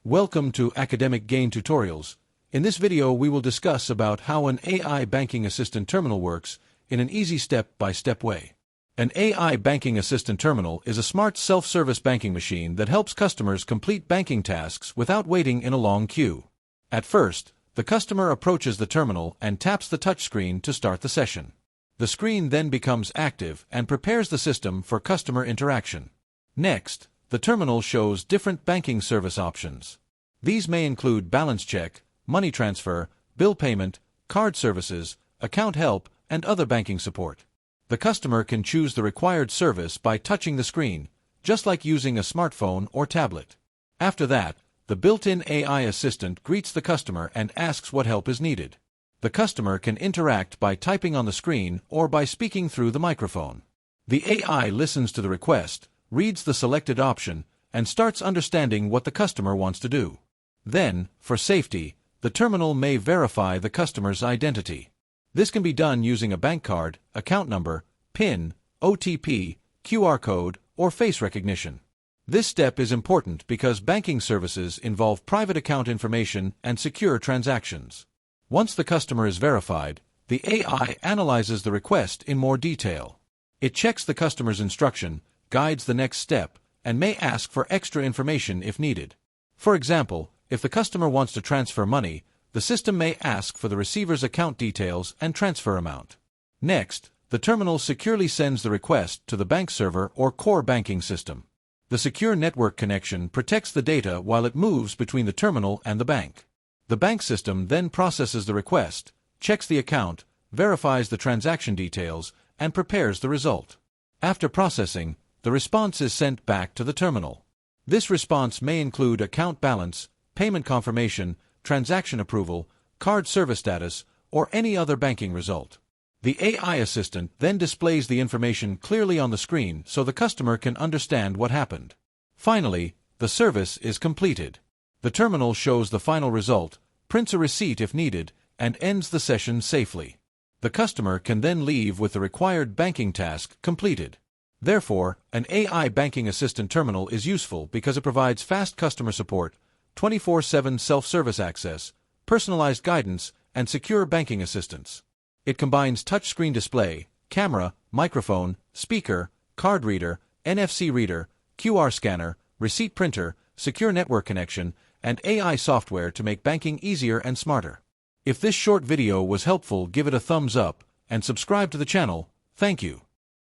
Welcome to Academic Gain Tutorials. In this video we will discuss about how an AI banking assistant terminal works in an easy step-by-step way. An AI banking assistant terminal is a smart self-service banking machine that helps customers complete banking tasks without waiting in a long queue. At first, the customer approaches the terminal and taps the touchscreen to start the session. The screen then becomes active and prepares the system for customer interaction. Next, the terminal shows different banking service options. These may include balance check, money transfer, bill payment, card services, account help, and other banking support. The customer can choose the required service by touching the screen, just like using a smartphone or tablet. After that, the built-in AI assistant greets the customer and asks what help is needed. The customer can interact by typing on the screen or by speaking through the microphone. The AI listens to the request, reads the selected option, and starts understanding what the customer wants to do. Then, for safety, the terminal may verify the customer's identity. This can be done using a bank card, account number, PIN, OTP, QR code, or face recognition. This step is important because banking services involve private account information and secure transactions. Once the customer is verified, the AI analyzes the request in more detail. It checks the customer's instruction, guides the next step, and may ask for extra information if needed. For example, if the customer wants to transfer money, the system may ask for the receiver's account details and transfer amount. Next, the terminal securely sends the request to the bank server or core banking system. The secure network connection protects the data while it moves between the terminal and the bank. The bank system then processes the request, checks the account, verifies the transaction details, and prepares the result. After processing, the response is sent back to the terminal. This response may include account balance, payment confirmation, transaction approval, card service status, or any other banking result. The AI assistant then displays the information clearly on the screen so the customer can understand what happened. Finally, the service is completed. The terminal shows the final result, prints a receipt if needed, and ends the session safely. The customer can then leave with the required banking task completed. Therefore, an AI banking assistant terminal is useful because it provides fast customer support, 24/7 self-service access, personalized guidance, and secure banking assistance. It combines touchscreen display, camera, microphone, speaker, card reader, NFC reader, QR scanner, receipt printer, secure network connection, and AI software to make banking easier and smarter. If this short video was helpful, give it a thumbs up and subscribe to the channel. Thank you.